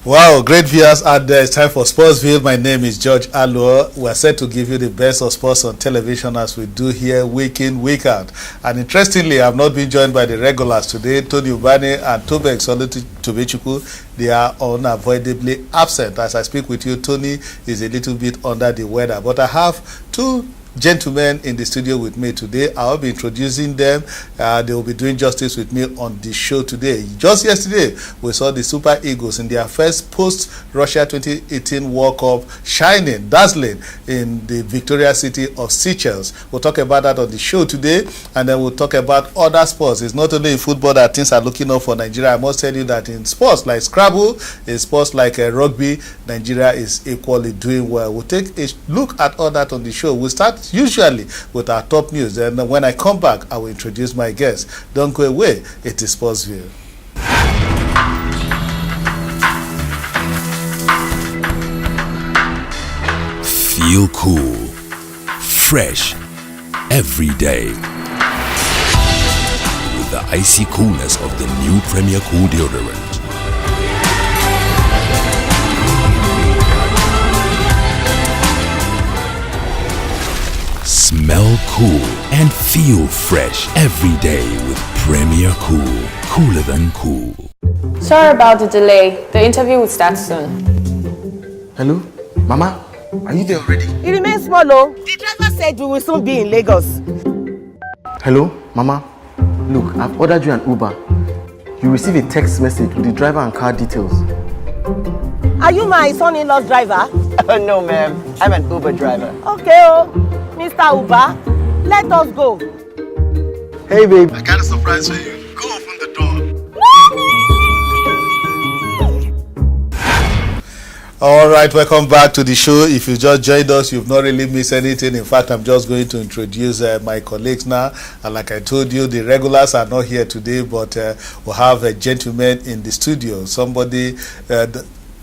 Wow, great viewers out there. It's time for Sportsville. My name is George Alua. We're set to give you the best of sports on television as we do here week in, week out. And interestingly, I've not been joined by the regulars today. Tony Ubane and Tobek Tobechukwu, they are unavoidably absent. As I speak with you, Tony is a little bit under the weather. But I have two gentlemen in the studio with me today. I'll be introducing them. They will be doing justice with me on the show today. Just yesterday, we saw the Super Eagles in their first post-Russia 2018 World Cup shining, dazzling in the Victoria city of Seychelles. We'll talk about that on the show today, and then we'll talk about other sports. It's not only in football that things are looking up for Nigeria. I must tell you that in sports like Scrabble, in sports like rugby, Nigeria is equally doing well. We'll take a look at all that on the show. We'll start usually with our top news, and when I come back, I will introduce my guest. Don't go away. It is Sportsville. Feel cool, fresh, every day. With the icy coolness of the new Premier Cool deodorant. Smell cool and feel fresh every day with Premier Cool. Cooler than cool. Sorry about the delay. The interview will start soon. Hello? Mama? Are you there already? It remains small, oh. The driver said we will soon be in Lagos. Hello? Mama? Look, I've ordered you an Uber. You receive a text message with the driver and car details. Are you my son-in-law's driver? Oh, no, ma'am. I'm an Uber driver. Okay, oh. Mr. Uber, let us go. Hey, babe. I got a surprise for you. Go open the door. All right, welcome back to the show. If you just joined us, you've not really missed anything. In fact, I'm just going to introduce my colleagues now. And like I told you, the regulars are not here today, but we'll have a gentleman in the studio. Somebody...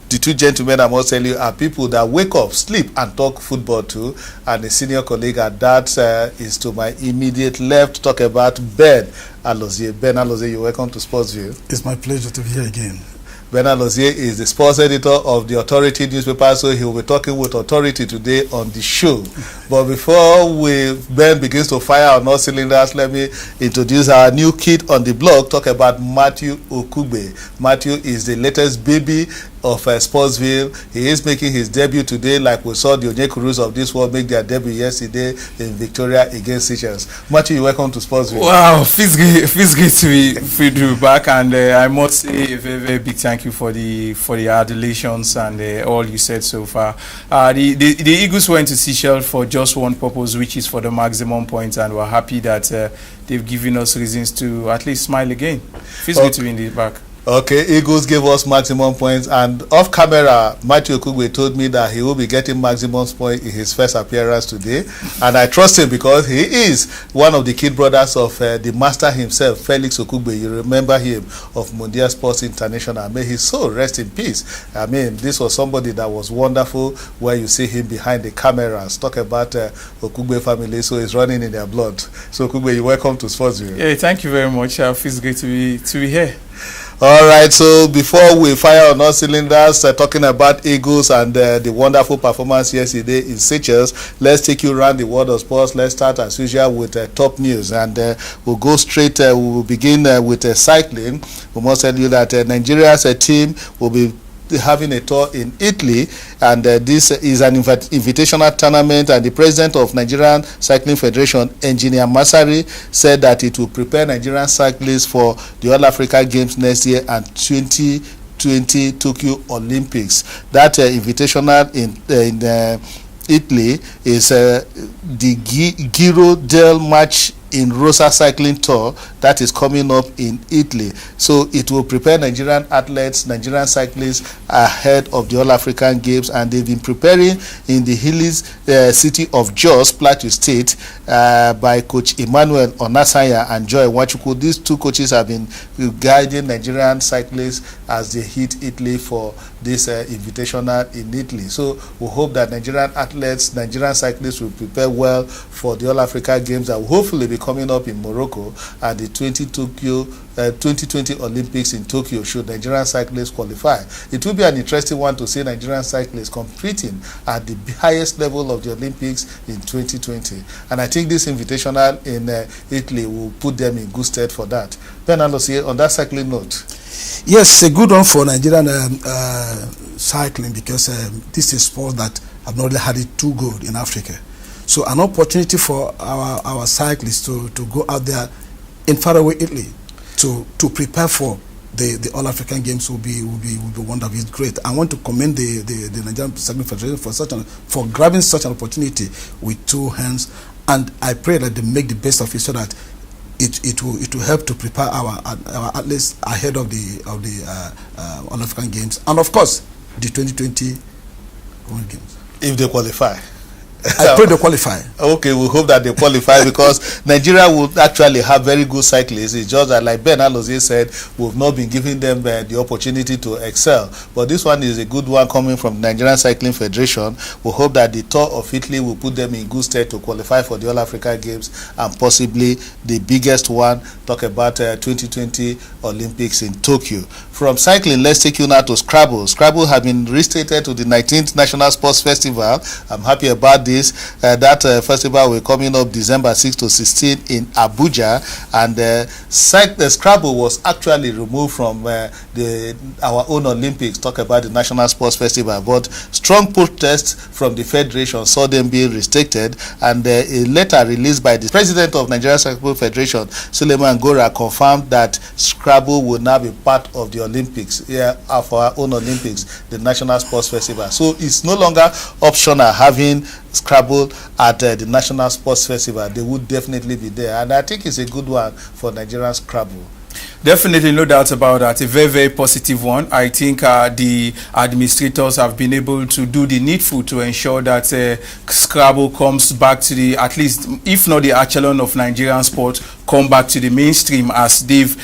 The two gentlemen, I must tell you, are people that wake up, sleep, and talk football too. And a senior colleague at that is to my immediate left, talk about Ben Alozie. Ben Alozie, you're welcome to Sportsville. It's my pleasure to be here again. Ben Alozie is the sports editor of the Authority newspaper, so he will be talking with authority today on the show. But before Ben begins to fire on all cylinders, let me introduce our new kid on the block, talk about Matthew Okugbe. Matthew is the latest baby of Sportsville. He is making his debut today, like we saw the Onyekurus of this world make their debut yesterday in Victoria against Seychelles. Matthew, you're welcome to Sportsville. Wow, feels great to be back, and I must say a very, very big thank you for the adulations and all you said so far. The Eagles went to Seychelles for just one purpose, which is for the maximum points, and we're happy that they've given us reasons to at least smile again. Feels good to be in the back. Okay, Eagles gave us maximum points, and off camera, Matthew Okugbe told me that he will be getting maximum points in his first appearance today, and I trust him because he is one of the kid brothers of the master himself, Felix Okugbe. You remember him of Mundia Sports International. May his soul rest in peace. I mean, this was somebody that was wonderful where you see him behind the cameras. Talk about Okugbe family, so it's running in their blood. So Okugbe, you're welcome to Sportsville. Yeah, thank you very much. It feels great to be here. All right, so before we fire on all cylinders, talking about Eagles and the wonderful performance yesterday in Seychelles, let's take you around the world of sports. Let's start as usual with top news, and we'll go straight. We will begin with cycling. We must tell you that Nigeria's team will be having a tour in Italy, and this is an invitational tournament, and the president of Nigerian Cycling Federation, Engineer Masari, said that it will prepare Nigerian cyclists for the All Africa Games next year and 2020 Tokyo Olympics. That invitational in Italy is the Giro del Marche in Rosa Cycling Tour that is coming up in Italy. So it will prepare Nigerian athletes, Nigerian cyclists ahead of the All African Games, and they've been preparing in the hilly city of Jos, Plateau State, by Coach Emmanuel Onasanya and Joy Nwachukwu. These two coaches have been guiding Nigerian cyclists as they hit Italy for this invitational in Italy. So we hope that Nigerian athletes, Nigerian cyclists will prepare well for the All Africa Games, and hopefully, because coming up in Morocco at the 2020 Olympics in Tokyo should Nigerian cyclists qualify. It will be an interesting one to see Nigerian cyclists competing at the highest level of the Olympics in 2020. And I think this invitational in Italy will put them in good stead for that. Ben Alosie, on that cycling note. Yes, a good one for Nigerian cycling, because this is a sport that have not really had it too good in Africa. So an opportunity for our cyclists to go out there in faraway Italy to prepare for the All African Games will be wonderful. It's great. I want to commend the Nigerian Cycling Federation for grabbing such an opportunity with two hands, and I pray that they make the best of it so that it will help to prepare our athletes ahead of the All African Games, and of course the 2020 World Games. If they qualify. I pray they qualify. Okay, we hope that they qualify because Nigeria will actually have very good cyclists. It's just that, like Ben Alozie said, we've not been giving them the opportunity to excel. But this one is a good one coming from the Nigerian Cycling Federation. We hope that the tour of Italy will put them in good stead to qualify for the All Africa Games and possibly the biggest one, talk about 2020 Olympics in Tokyo. From cycling, let's take you now to Scrabble. Scrabble has been restated to the 19th National Sports Festival. I'm happy about this. That festival will coming up December 6 to 16 in Abuja, and the Scrabble was actually removed from our own Olympics. Talk about the National Sports Festival, but strong protests from the Federation saw them being restricted, and a letter released by the President of Nigeria Cycling Federation, Suleiman Gora, confirmed that Scrabble will now be part of the Olympics, of our own Olympics, the National Sports Festival. So it's no longer optional having Scrabble at the National Sports Festival. They would definitely be there, and I think it's a good one for Nigerian Scrabble. Definitely, no doubt about that. A very, very positive one. I think the administrators have been able to do the needful to ensure that Scrabble comes back to the, at least, if not the echelon of Nigerian sport, come back to the mainstream as they've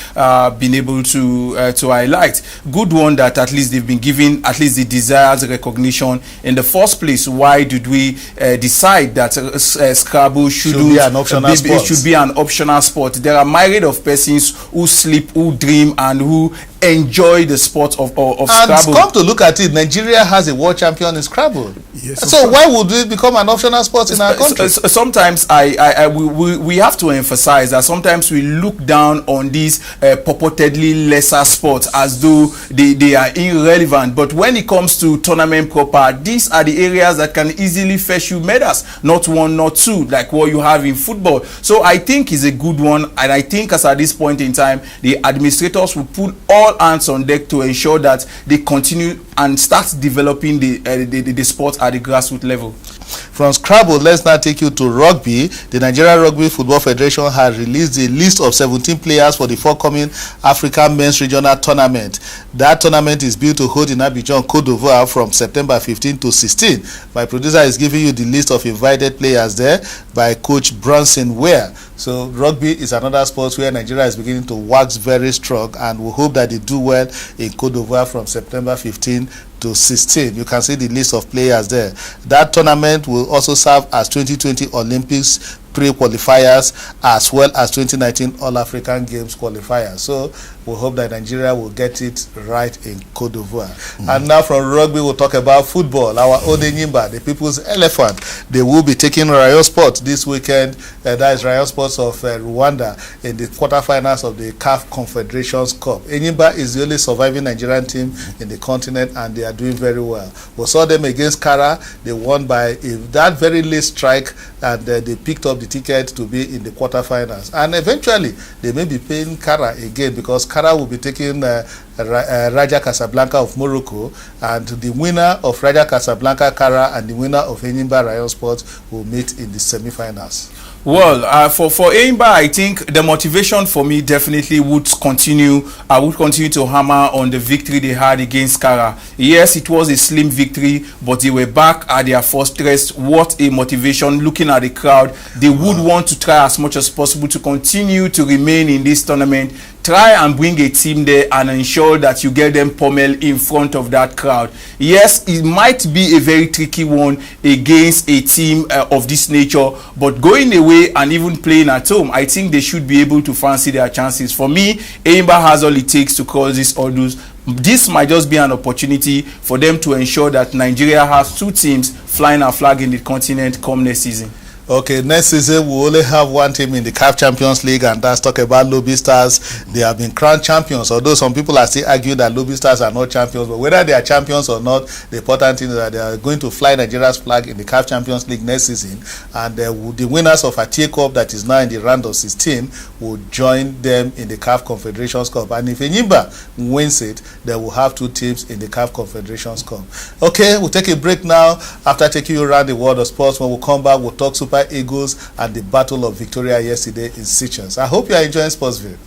been able to highlight. Good one that at least they've been given at least the desired recognition in the first place. Why did we decide that Scrabble should be an optional sport? It should be an optional sport. There are myriad of persons who sleep, who dream, and who enjoy the sport of Scrabble. And come to look at it, Nigeria has a world champion in Scrabble. Yes, so why would it become an optional sport in our country? Sometimes we have to emphasize that sometimes we look down on these purportedly lesser sports as though they are irrelevant. But when it comes to tournament proper, these are the areas that can easily fetch you medals, not one, not two, like what you have in football. So I think it's a good one, and I think as at this point in time, the administrators will put all hands on deck to ensure that they continue and start developing the sport at the grassroots level. From Scrabble, let's now take you to rugby. The Nigeria Rugby Football Federation has released a list of 17 players for the forthcoming African Men's Regional Tournament. That tournament is built to hold in Abidjan, Côte d'Ivoire from September 15 to 16. My producer is giving you the list of invited players there by Coach Bronson Ware. So rugby is another sport where Nigeria is beginning to wax very strong, and we hope that they do well in Côte d'Ivoire from September 15 to 16. You can see the list of players there. That tournament will also serve as 2020 Olympics pre-qualifiers as well as 2019 All-African Games qualifiers. So we hope that Nigeria will get it right in Côte d'Ivoire. And now from rugby, we'll talk about football. Our own Enyimba, the People's Elephant, they will be taking Rayon Sports this weekend. That is Rayon Sports of Rwanda in the quarterfinals of the CAF Confederations Cup. Enyimba is the only surviving Nigerian team in the continent, and they are doing very well. We saw them against Kara. They won by that very late strike, and they picked up the ticket to be in the quarterfinals. And eventually, they may be playing Kara again, because Kara will be taking Raja Casablanca of Morocco, and the winner of Raja Casablanca Kara and the winner of Enyimba Rayon Sports will meet in the semi-finals. Well, for Enyimba, I think the motivation for me definitely would continue. I would continue to hammer on the victory they had against Kara. Yes, it was a slim victory, but they were back at their fortress. What a motivation! Looking at the crowd, they would want to try as much as possible to continue to remain in this tournament, try and bring a team there and ensure that you get them pummeled in front of that crowd. Yes, it might be a very tricky one against a team of this nature, but going away and even playing at home, I think they should be able to fancy their chances. For me, Enyimba has all it takes to cross these hurdles. This might just be an opportunity for them to ensure that Nigeria has two teams flying a flag in the continent come next season. Okay, next season we only have one team in the CAF Champions League, and that's talk about Lobby Stars. They have been crowned champions, although some people are still arguing that Lobby Stars are not champions. But whether they are champions or not, the important thing is that they are going to fly Nigeria's flag in the CAF Champions League next season, and the winners of a Tier Cup that is now in the round of 16 will join them in the CAF Confederations Cup. And if Enyimba wins it, they will have two teams in the CAF Confederations Cup. Okay, we'll take a break now. After taking you around the world of sports, when we come back, we'll talk Super Eagles and the Battle of Victoria yesterday in Seychelles. I hope you are enjoying Sportsville.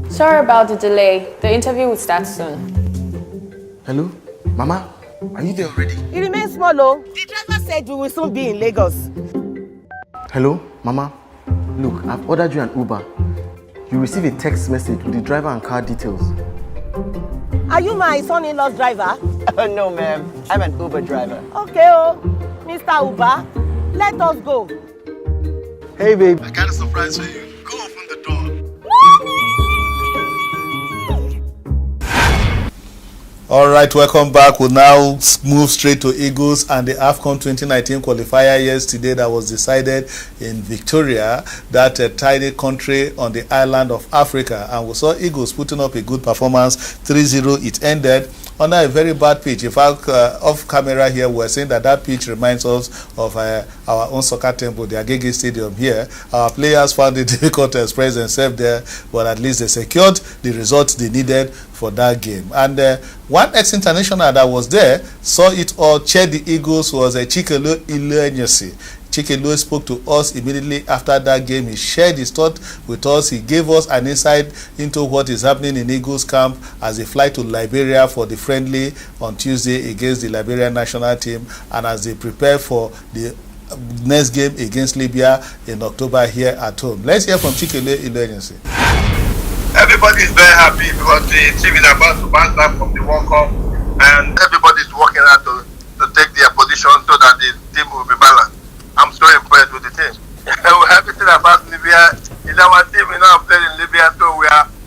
Sorry about the delay. The interview will start soon. Hello, Mama, are you there already? It remains small, oh. The driver said we will soon be in Lagos. Hello, Mama, look, I've ordered you an Uber. You receive a text message with the driver and car details. Are you my son-in-law's driver? No, ma'am. I'm an Uber driver. Okay, oh. Mr. Uber, let us go. Hey, babe. I got a surprise for you. Go open the door. All right, welcome back. We'll now move straight to Eagles and the AFCON 2019 qualifier yesterday that was decided in Victoria, that tiny country on the island of Africa. And we saw Eagles putting up a good performance. 3-0 it ended on a very bad pitch. In fact, off camera here, we're saying that pitch reminds us of our own soccer temple, the Agege Stadium here. Our players found it difficult to express themselves there, but at least they secured the results they needed for that game. And one ex-international that was there saw it all, cheered the Eagles, was Chikelu Ilenyesi. Chikelu spoke to us immediately after that game. He shared his thought with us. He gave us an insight into what is happening in Eagles camp as they fly to Liberia for the friendly on Tuesday against the Liberian national team, and as they prepare for the next game against Libya in October here at home. Let's hear from Chikelu Ilenyesi. Everybody is very happy because the team is about to bounce back from the World Cup, and everybody is working hard to take their position so that the team will be balanced. I'm so impressed with the team. Everything about Libya is our team. We now played in Libya, so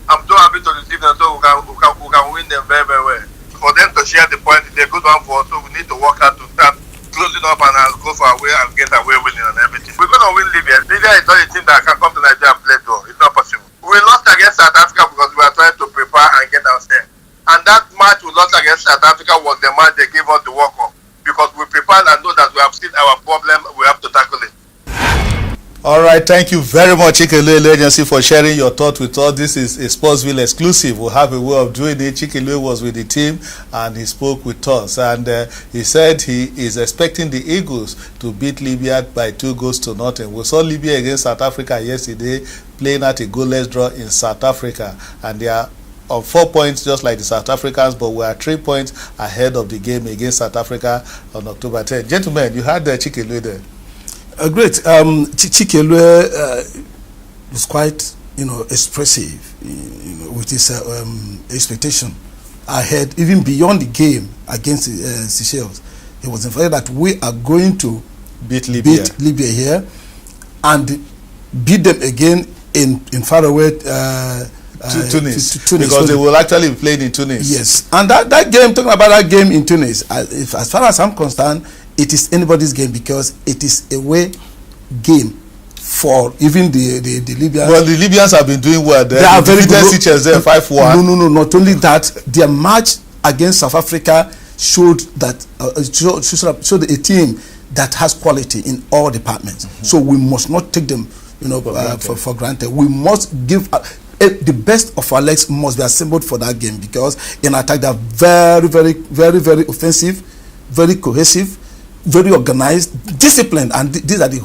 I'm so happy to receive them, so we can win them very, very well. For them to share the point is a good one for us, so we need to work hard to start closing up and go for away and get away winning and everything. We're going to win Libya. Libya is not a team that can come to Nigeria and play draw. It's not possible. We lost against South Africa because we were trying to prepare and get ourselves. And that match we lost against South Africa was the match they gave us the World Cup, because we prepared and know that we have seen our problem, we have to tackle it. All right, thank you very much, Chikelu Agency, for sharing your thought with us. This is a Sportsville exclusive. We'll have a way of doing it. Chikelu was with the team and he spoke with us, and he said he is expecting the Eagles to beat Libya by 2-0. We saw Libya against South Africa yesterday, playing at a goalless draw in South Africa, and they are on 4 points just like the South Africans, but we are 3 points ahead of the game against South Africa on October 10. Gentlemen, you had Chikelu there. Great. Chikelu was quite, expressive, with his expectation ahead, even beyond the game against Seychelles. He was informed that we are going to beat Libya here and beat them again in faraway Tunis. To Tunis, because they will actually be playing in Tunis. Yes, and that game, talking about that game in Tunis, as far as I'm concerned, it is anybody's game, because it is a way game for even the Libyans. Well, the Libyans have been doing well. They are very good. Seychelles there 5-1. No. Not only that, their match against South Africa showed that showed a team that has quality in all departments. Mm-hmm. So we must not take them, for granted. We must give. The best of our legs must be assembled for that game, because in attack they are very, very, very, very offensive, very cohesive, very organized, disciplined, and these are the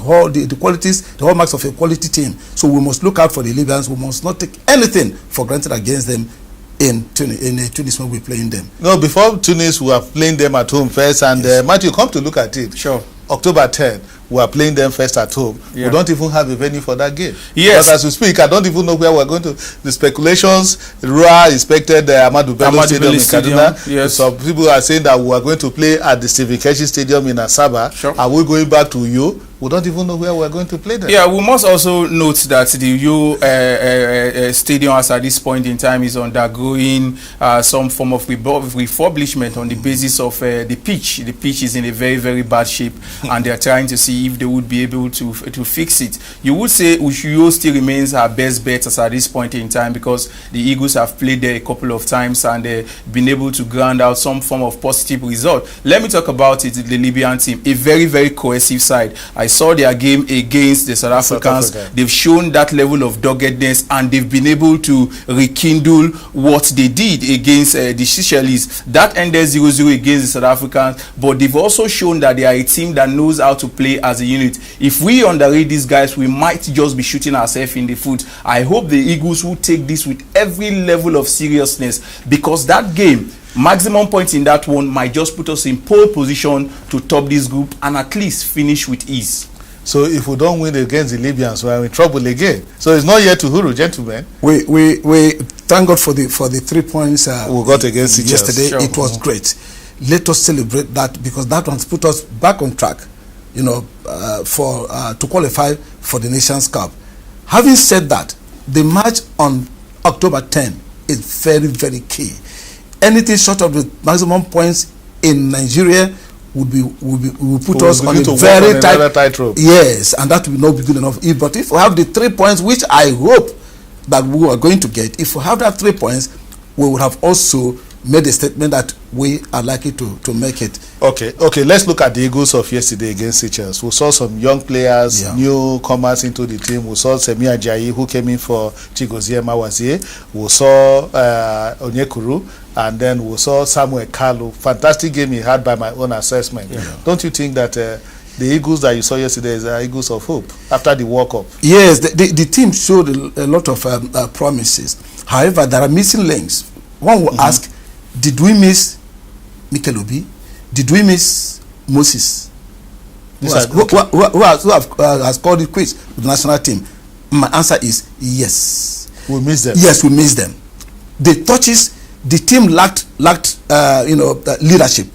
qualities, the hallmarks of a quality team. So we must look out for the Libyans. We must not take anything for granted against them in Tunis when we're playing them. No, before Tunis, we are playing them at home first, and Matthew, come to look at it. Sure. October 10, we are playing them first at home. Yeah. We don't even have a venue for that game. Yes. Because as we speak, I don't even know where we're going to. The speculations, Rua expected the Ahmadu Bello Stadium in Kaduna. Yes. Some people are saying that we are going to play at the Stephen Keshi Stadium in Asaba. Sure. Are we going back to Uyo? We don't even know where we're going to play them. Yeah, we must also note that the Uyo stadium, as at this point in time, is undergoing some form of refurbishment on the basis of the pitch. The pitch is in a very, very bad shape, and they are trying to see if they would be able to fix it. You would say Uyo still remains our best bet as at this point in time, because the Eagles have played there a couple of times and been able to grind out some form of positive result. Let me talk about it, the Libyan team, a very, very cohesive side. I saw their game against the South Africans. They've shown that level of doggedness, and they've been able to rekindle what they did against the Seychelles. That ended 0-0 against the South Africans, but they've also shown that they are a team that knows how to play as a unit. If we underrate these guys, we might just be shooting ourselves in the foot. I hope the Eagles will take this with every level of seriousness, because that game, maximum points in that one, might just put us in pole position to top this group and at least finish with ease. So if we don't win against the Libyans, we are in trouble again. So it's not yet to huru, gentlemen. We thank God for the 3 points we got against Seychelles yesterday. Sure. It was great. Let us celebrate that, because that one's put us back on track, you know, to qualify for the Nations Cup. Having said that, the match on October 10 is very, very key. Anything short of the maximum points in Nigeria will put us on a very tight rope. Yes, and that will not be good enough. But if we have the 3 points, which I hope that we are going to get, if we have that 3 points, we will have also made a statement that we are likely to make it. Okay, let's look at the Eagles of yesterday against Seychelles. We saw some young players, newcomers into the team. We saw Semi Ajayi, who came in for Chigozie Mawazie. We saw Onyekuru, and then we saw Samuel Kalu. Fantastic game he had by my own assessment. Don't you think that the Eagles that you saw yesterday is Eagles of hope after the World Cup? Yes, the team showed a lot of promises. However, there are missing links. One will ask, did we miss Mikel Obi? Did we miss Moses? Who has called it quits with the national team? My answer is yes. We miss them. Yes, we miss them. The touches, the team lacked leadership.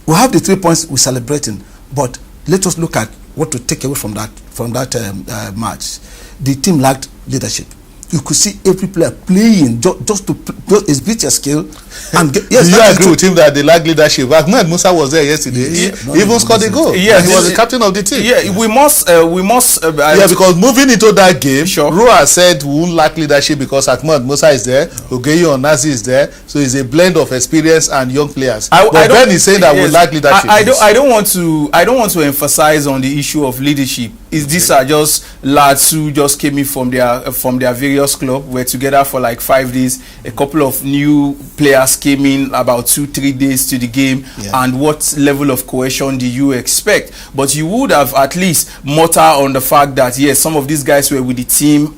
We have the 3 points we're celebrating, but let us look at what to take away from that match. The team lacked leadership. You could see every player playing just to exhibit your skill. And yes, do you agree with him that they lack leadership? Ahmed Musa was there yesterday. He even scored a goal. Yeah, he was the captain of the team. Yeah, we must. Because moving into that game, Rua said we won't lack leadership because Ahmed Musa is there, Ogeyi Onazi is there, so it's a blend of experience and young players. But Ben is saying that we lack leadership. I don't want to emphasize on the issue of leadership. These are just lads who just came in from their various clubs, were together for like 5 days. A couple of new players came in about 2-3 days to the game, and what level of cohesion do you expect? But you would have at least mortar on the fact that yes, some of these guys were with the team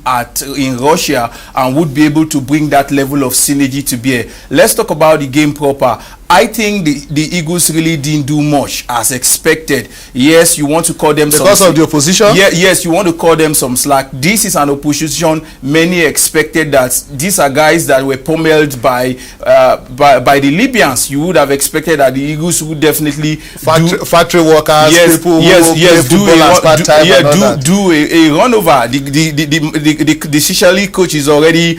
in Russia and would be able to bring that level of synergy to bear. Let's talk about the game proper. I think the Eagles really didn't do much as expected. Yes, you want to call them because of the opposition. Yeah, yes, you want to call them some slack. This is an opposition. Many expected that these are guys that were pummeled by the Libyans. You would have expected that the Eagles would definitely factory workers, people do a run over. The Seychelles coach is already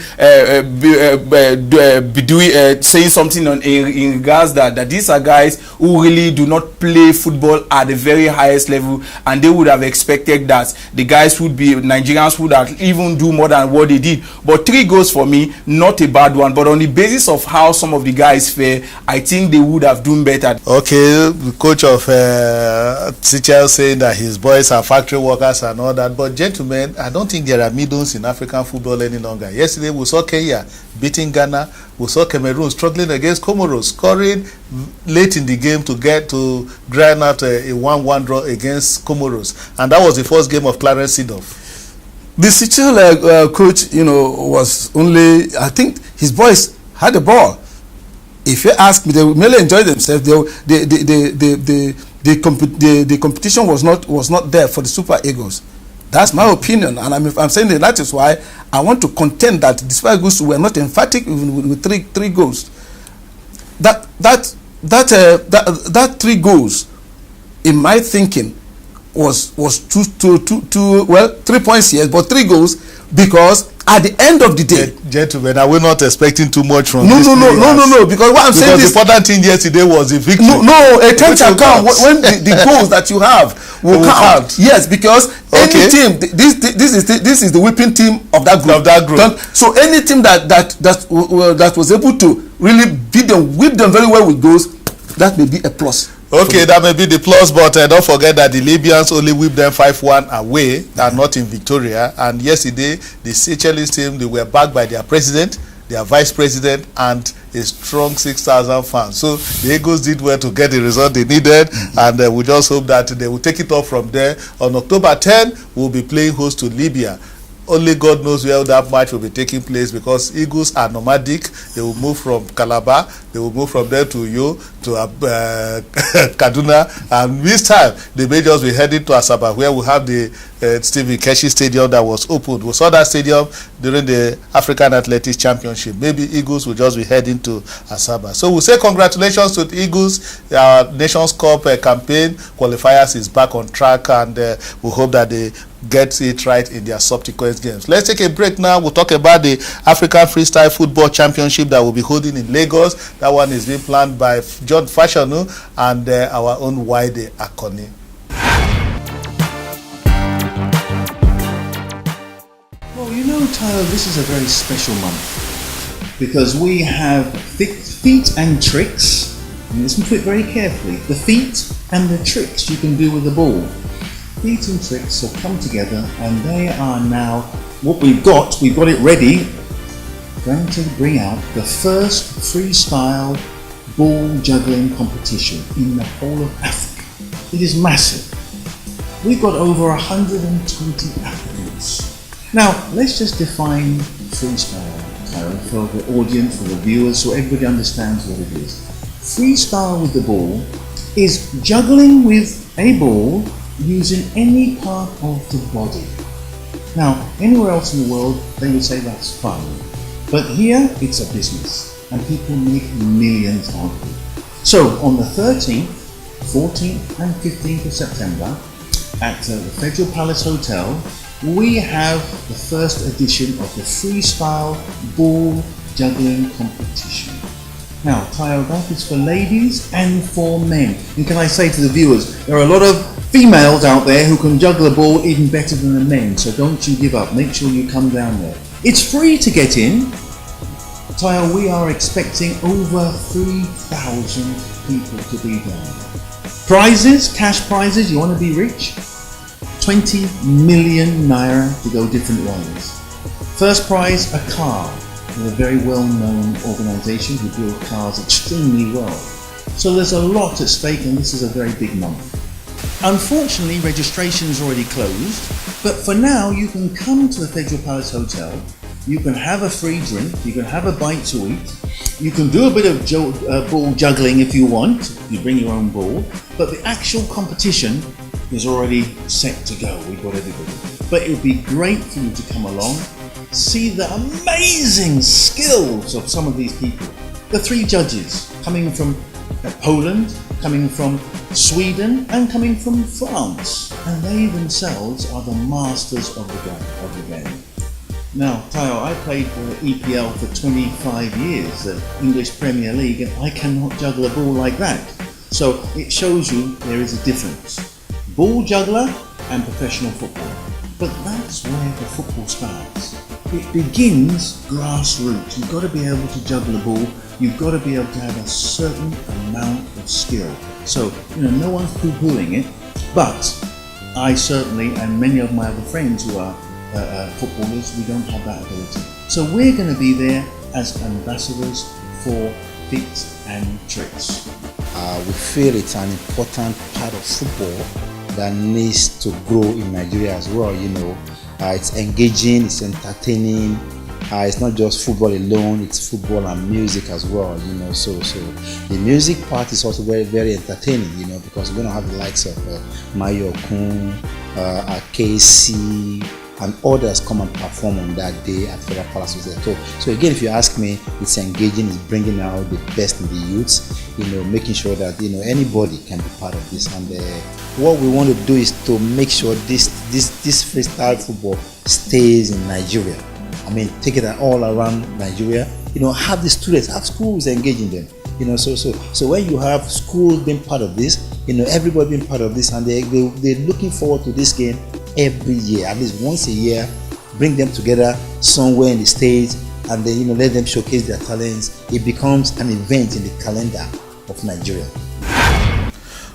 saying something in regards that these are guys who really do not play football at the very highest level, and they would have expected that the guys Nigerians would have even do more than what they did. But 3 goals for me, not a bad one, but on the basis of how some of the guys fare, I think they would have done better. Okay, the coach of Seychelles saying that his boys are factory workers and all that, but gentlemen, I don't think there are middles in African football any longer. Yesterday we saw Kenya beating Ghana. We saw Cameroon struggling against Comoros, scoring late in the game to get to grind out a 1-1 draw against Comoros, and that was the first game of Clarence Seedorf. The Seychelles coach, was only, I think his boys had the ball. If you ask me, they really enjoyed themselves. The the competition was not there for the Super Eagles. That's my opinion, and I'm saying that is why I want to contend that the Super Eagles were not emphatic with three goals. That 3 goals, in my thinking, was 3 points, yes, but 3 goals, because at the end of the day, gentlemen, are we not expecting too much from no, because what I'm saying is the important thing yesterday was the victory. A time shall come when the goals that you have will count. Yes, because any team, this is the whipping team of that group. So any team that was able to really whip them very well with goals, that may be a plus. Okay, that may be the plus, but don't forget that the Libyans only whipped them 5-1 away and not in Victoria. And yesterday, the Seychelles team, they were backed by their president, their vice president, and a strong 6,000 fans. So the Eagles did well to get the result they needed, and we just hope that they will take it off from there. On October 10, we'll be playing host to Libya. Only God knows where that match will be taking place, because Eagles are nomadic. They will move from Calabar, they will move from there to Kaduna, and this time they may just be heading to Asaba, where we have the Stephen Keshi Stadium that was opened. We saw that stadium during the African Athletics Championship. Maybe Eagles will just be heading to Asaba. So we say congratulations to the Eagles. Our Nations Cup campaign qualifiers is back on track, and we hope that they get it right in their subsequent games. Let's take a break now. We'll talk about the African Freestyle Football Championship that will be holding in Lagos. That one is being planned by John Fashanu and our own Wide Akoni. Well, you know, Tyler, this is a very special month because we have feet and tricks. And listen to it very carefully. The feet and the tricks you can do with the ball. Feet and tricks have come together, and they are now what we've got it ready, going to bring out the first freestyle ball juggling competition in the whole of Africa. It is massive. We've got over 120 applicants. Now, let's just define freestyle, Tyler, for the audience, for the viewers, so everybody understands what it is. Freestyle with the ball is juggling with a ball using any part of the body. Now, anywhere else in the world, they would say that's fun. But here, it's a business, and people make millions out of it. So, on the 13th, 14th, and 15th of September, at the Federal Palace Hotel, we have the first edition of the Freestyle Ball Juggling Competition. Now, Tayo, that is for ladies and for men. And can I say to the viewers, there are a lot of females out there who can juggle a ball even better than the men, so don't you give up. Make sure you come down there. It's free to get in. Tayo, we are expecting over 3,000 people to be there. Prizes, cash prizes, you want to be rich? 20 million naira to go different ways. First prize, a car. They're a very well-known organisation who build cars extremely well. So there's a lot at stake, and this is a very big month. Unfortunately, registration is already closed, but for now you can come to the Federal Palace Hotel, you can have a free drink, you can have a bite to eat, you can do a bit of ball juggling if you want, you bring your own ball, but the actual competition is already set to go. We've got everybody. But it would be great for you to come along, see the amazing skills of some of these people. The 3 judges coming from Poland, coming from Sweden, and coming from France. And they themselves are the masters of the game. Now, Tayo, I played for the EPL for 25 years, the English Premier League, and I cannot juggle a ball like that. So it shows you there is a difference. Ball juggler and professional football. But that's where the football starts. It begins grassroots. You've got to be able to juggle a ball. You've got to be able to have a certain amount of skill. So, no one's poo-pooing it, but I certainly, and many of my other friends who are footballers, we don't have that ability. So we're going to be there as ambassadors for feet and tricks. We feel it's an important part of football that needs to grow in Nigeria as well. It's engaging, it's entertaining, It's not just football alone, it's football and music as well, you know. So the music part is also very, very entertaining, you know, because we're going to have the likes of Mayo Kun, KC, and others come and perform on that day at Federal Palace Hotel. So again, if you ask me, it's engaging, it's bringing out the best in the youths, you know, making sure that, you know, anybody can be part of this. And what we want to do is to make sure this freestyle football stays in Nigeria. I mean, take it all around Nigeria. You know, have the students, have schools engaging them. You know, so when you have schools being part of this, you know, everybody being part of this, and they're looking forward to this game every year, at least once a year. Bring them together somewhere in the States, and then, you know, let them showcase their talents. It becomes an event in the calendar of Nigeria.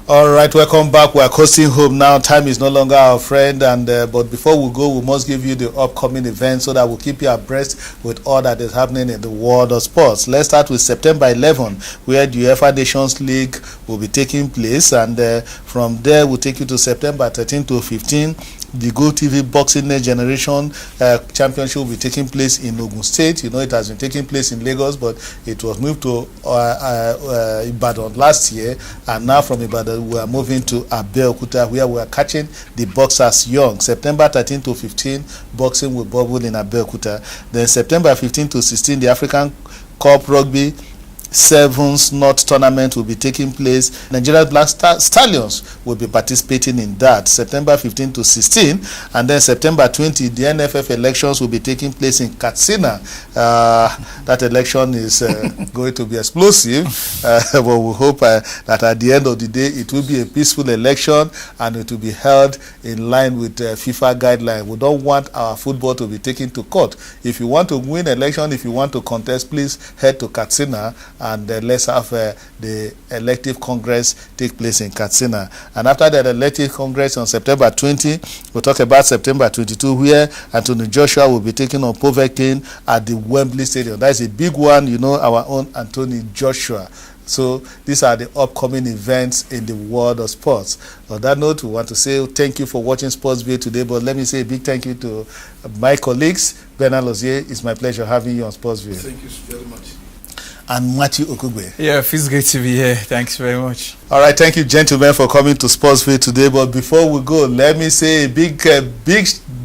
All right, welcome back. We are coasting home now. Time is no longer our friend, and but before we go, we must give you the upcoming events so that we'll keep you abreast with all that is happening in the world of sports. Let's start with September 11, where the UEFA Nations League will be taking place, and from there we'll take you to September 13 to 15. The Go TV Boxing Next Generation Championship will be taking place in Ogun State. You know, it has been taking place in Lagos, but it was moved to Ibadan last year, and now from Ibadan we are moving to Abeokuta, where we are catching the boxers young. September 13 to 15, boxing will bubble in Abeokuta. Then September 15 to 16, the African Cup Rugby Sevens North Tournament will be taking place. Nigeria Black Stallions will be participating in that, September 15 to 16. And then September 20, the NFF elections will be taking place in Katsina. That election is going to be explosive, but we hope that at the end of the day it will be a peaceful election, and it will be held in line with FIFA guidelines. We don't want our football to be taken to court. If you want to win election, if you want to contest, please head to Katsina, and let's have the elective congress take place in Katsina. And after that elective congress on September 20, we'll talk about September 22, where Anthony Joshua will be taking on Povetkin at the Wembley Stadium. That's a big one, you know, our own Anthony Joshua. So these are the upcoming events in the world of sports. On that note, we want to say thank you for watching Sportsville today, but let me say a big thank you to my colleagues. Bernard Lozier, it's my pleasure having you on Sportsville. Thank you very much. And Matthew Okugbe. Yeah, it feels great to be here. Thanks very much. All right, thank you, gentlemen, for coming to Sportsville today. But before we go, let me say a big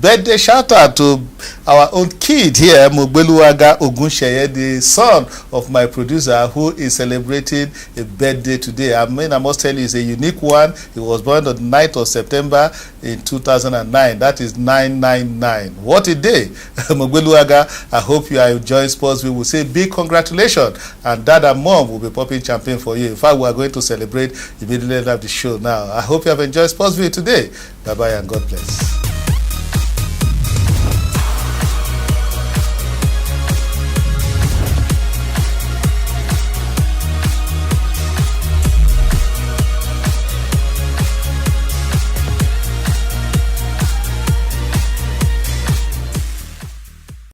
birthday shout out to our own kid here, Mogbeluwaga Ogunsheye, the son of my producer, who is celebrating a birthday today. I mean, I must tell you, it's a unique one. He was born on the 9th of September in 2009. That is 999. What a day. Mogbeluwaga, I hope you are enjoying Sportsville. We'll say big congratulations. And Dad and Mom will be popping champagne for you. In fact, we are going to celebrate immediately after the show now. I hope you have enjoyed Sportsville today. Bye-bye and God bless.